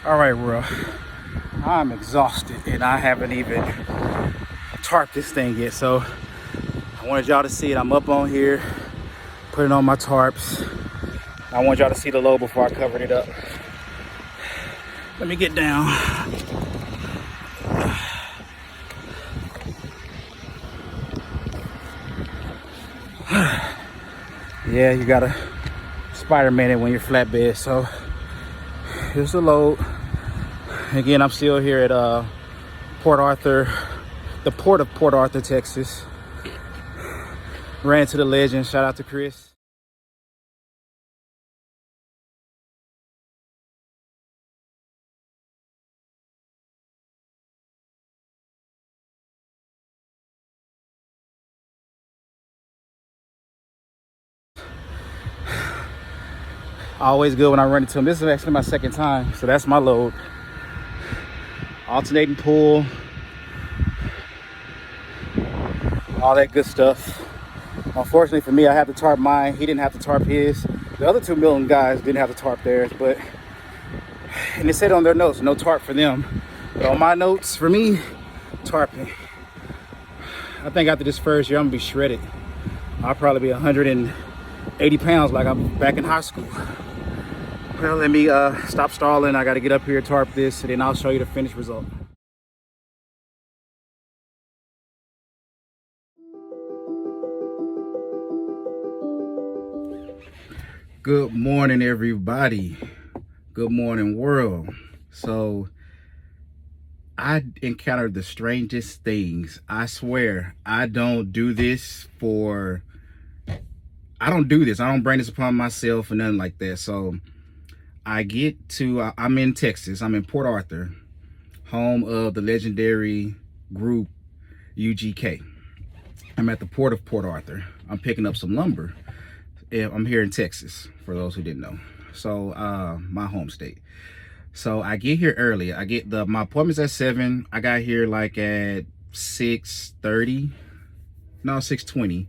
All right, bro. I'm exhausted and I haven't even tarped this thing yet. So I wanted y'all to see it. I'm up on here, putting on my tarps. I want y'all to see the load before I covered it up. Let me get down. Yeah, you gotta Spider-Man it when you're flatbed. So here's the load. Again, I'm still here at Port Arthur, the port of Port Arthur, Texas. Ran to the legend. Shout out to Chris. Always good when I run into him. This is actually my second time, so that's my load. Alternating pull, all that good stuff. Unfortunately for me, I have to tarp mine. He didn't have to tarp his. The other two Melton guys didn't have to tarp theirs, but and they said on their notes, no tarp for them. But on my notes, for me, tarping. I think after this first year, I'm gonna be shredded. I'll probably be 180 pounds like I'm back in high school. Well, let me stop stalling. I gotta get up here, tarp this, and then I'll show you the finished result. Good morning, everybody. Good morning, world. So I encountered the strangest things. I swear, I don't do this. I don't bring this upon myself or nothing like that. So I'm in Texas. I'm in Port Arthur, home of the legendary group UGK. I'm at the port of Port Arthur. I'm picking up some lumber. I'm here in Texas, for those who didn't know. So my home state. So I get here early. My appointment's at 7. I got here like at 6:30. No, 6:20.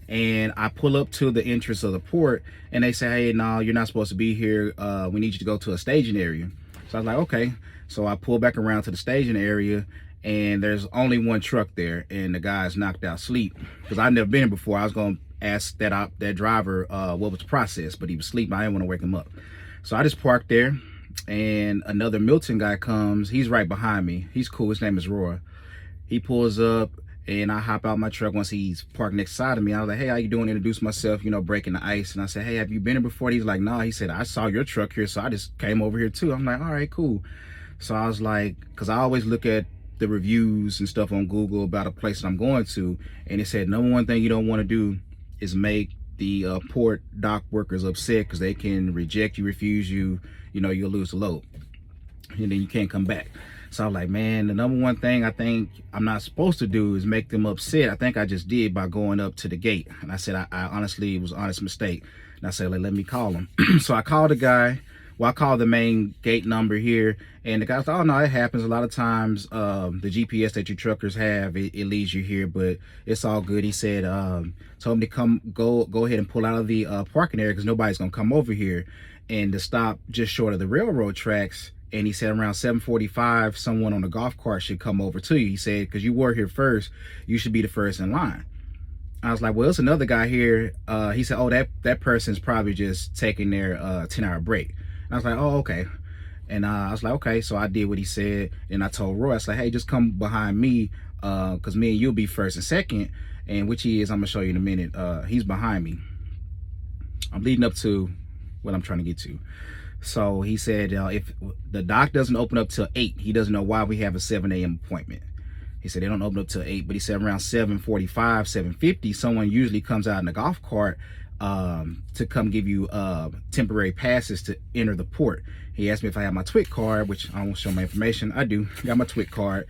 And I pull up to the entrance of the port and they say, hey, no, you're not supposed to be here. We need you to go to a staging area. So I was like, okay. So I pull back around to the staging area and there's only one truck there and the guy's knocked out asleep. Because I've never been here before. I was going to ask that driver what was the process, but he was asleep. I didn't want to wake him up. So I just parked there and another Melton guy comes. He's right behind me. He's cool. His name is Roy. He pulls up. And I hop out my truck once he's parked next side of me. I was like, hey, how you doing? Introduce myself, breaking the ice. And I said, hey, have you been here before? He's like, no. He said, I saw your truck here, so I just came over here too. I'm like, all right, cool. So I was like, because I always look at the reviews and stuff on Google about a place that I'm going to. And it said, number one thing you don't want to do is make the port dock workers upset because they can reject you, refuse you, you'll lose the load. And then you can't come back. So I was like, man, the number one thing I think I'm not supposed to do is make them upset. I think I just did by going up to the gate. And I said, I honestly, it was an honest mistake. And I said, let me call him. So I called the guy. Well, I called the main gate number here. And the guy said, oh, no, it happens. A lot of times the GPS that your truckers have, it leads you here, but it's all good. He said, told me to go ahead and pull out of the parking area because nobody's going to come over here, and to stop just short of the railroad tracks. And he said around 7:45, someone on a golf cart should come over to you. He said, because you were here first, you should be the first in line. I was like, well, it's another guy here. He said, oh, that person's probably just taking their 10-hour break. And I was like, oh, okay. And I was like, okay. So I did what he said. And I told Roy, I was like, hey, just come behind me because me and you'll be first and second. And which he is, I'm going to show you in a minute. He's behind me. I'm leading up to what I'm trying to get to. So he said, if the dock doesn't open up till 8, he doesn't know why we have a 7 a.m. appointment. He said they don't open up till 8, but he said around 7:45, 7:50, someone usually comes out in a golf cart to come give you temporary passes to enter the port. He asked me if I had my TWIC card, which I won't show my information. I do. Got my TWIC card.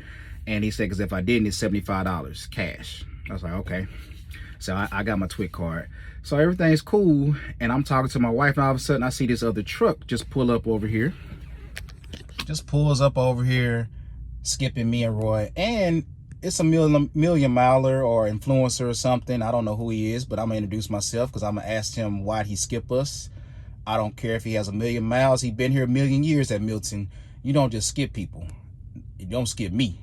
And he said, because if I didn't, it's $75 cash. I was like, okay. So I got my TWIC card. So everything's cool. And I'm talking to my wife, and all of a sudden I see this other truck just pull up over here. Just pulls up over here, skipping me and Roy. And it's a million miler or influencer or something. I don't know who he is, but I'm going to introduce myself because I'm going to ask him why'd he skip us. I don't care if he has 1 million miles. He's been here 1 million years at Melton. you don't just skip people. You don't skip me.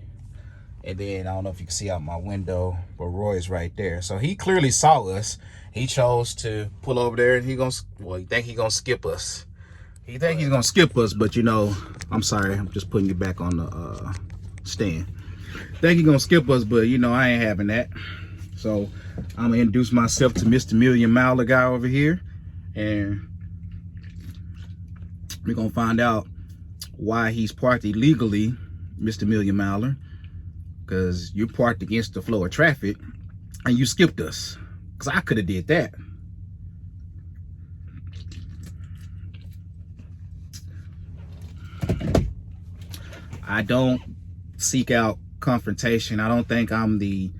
And then I don't know if you can see out my window, but Roy's right there. So he clearly saw us. He chose to pull over there, and he think he gonna skip us. He think he's gonna skip us, but you know, I'm sorry, I'm just putting you back on the stand. Think he gonna skip us, but you know, I ain't having that. So I'm gonna introduce myself to Mr. Million Miler guy over here, and we're gonna find out why he's parked illegally, Mr. Million Miler. Because you parked against the flow of traffic and you skipped us. Because I could have did that. I don't seek out confrontation. I don't think I'm the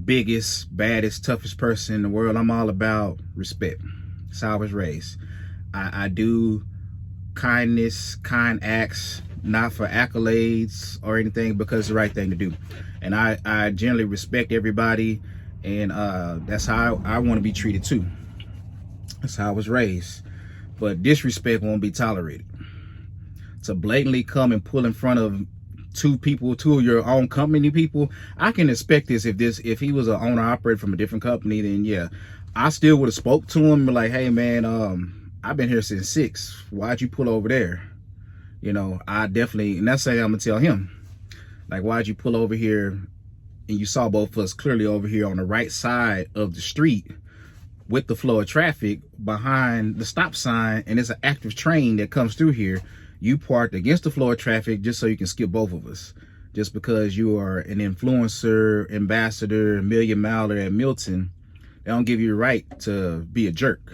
biggest, baddest, toughest person in the world. I'm all about respect. That's how I was raised. I do kindness, kind acts, not for accolades or anything, because it's the right thing to do. And I generally respect everybody, and that's how I want to be treated too. That's how I was raised. But disrespect won't be tolerated. To blatantly come and pull in front of two of your own company people, I can expect this. If he was an owner operator from a different company, then yeah, I still would have spoke to him and be like, hey man, I've been here since 6. Why'd you pull over there? You know, I definitely, and that's something I'm gonna tell him. Like, why'd you pull over here and you saw both of us clearly over here on the right side of the street with the flow of traffic behind the stop sign, and it's an active train that comes through here. You parked against the flow of traffic just so you can skip both of us. Just because you are an influencer, ambassador, Million Miler at Melton, they don't give you the right to be a jerk.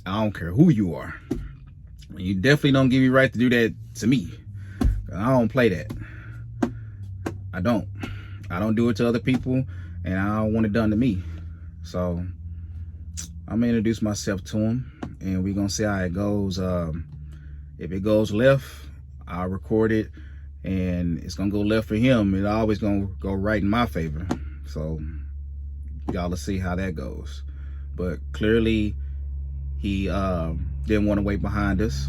I don't care who you are. You definitely don't give me the right to do that to me. I don't play that. I don't do it to other people, and I don't want it done to me. So I'm gonna introduce myself to him, and we're gonna see how it goes. If it goes left, I'll record it, and it's gonna go left for him. It's always gonna go right in my favor. So y'all will see how that goes. But clearly he didn't want to wait behind us,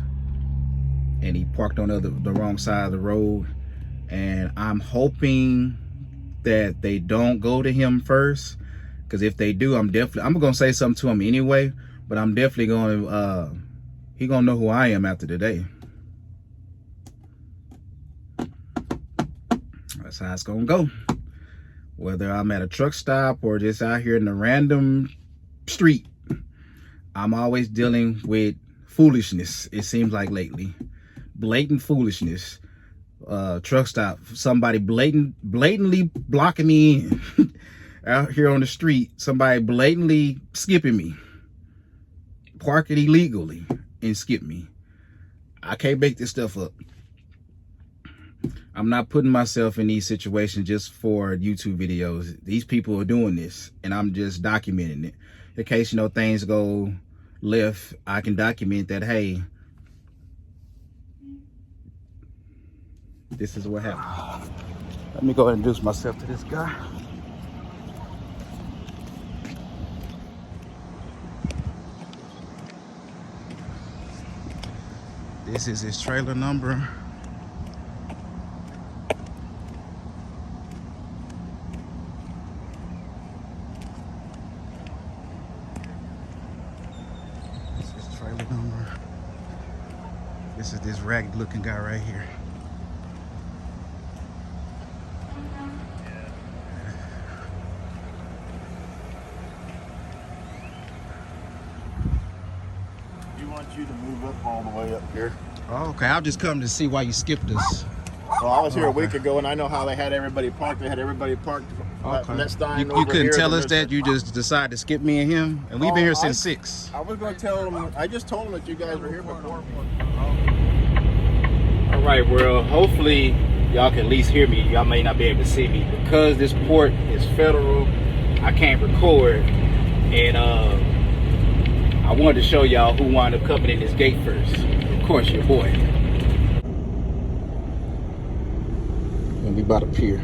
and he parked on the wrong side of the road. And I'm hoping that they don't go to him first, because if they do, I'm gonna say something to him anyway. But I'm definitely going to he gonna know who I am after today. That's how it's gonna go. Whether I'm at a truck stop or just out here in a random street, I'm always dealing with foolishness, it seems like lately. Blatant foolishness. Truck stop, somebody blatantly blocking me in. Out here on the street, somebody blatantly skipping me, parking illegally and skip me. I can't make this stuff up. I'm not putting myself in these situations just for YouTube videos. These people are doing this, and I'm just documenting it. In case, you know, things go left, I can document that, hey, this is what happened. Let me go ahead and introduce myself to this guy. This is his trailer number. This is his trailer number. This is this ragged looking guy right here. You to move up all the way up here. Oh, okay, I'll just come to see why you skipped us. Well, I was here a week ago, and I know how they had everybody parked. They had everybody parked Okay. next time. You couldn't tell us that? You just decided to skip me and him? And we've been here since 6. I was going to tell them, I just told them that you guys were here before. All right, well, hopefully y'all can at least hear me. Y'all may not be able to see me. Because this port is federal, I can't record. And I wanted to show y'all who wound up coming in this gate first. Of course, your boy. And we about to pier.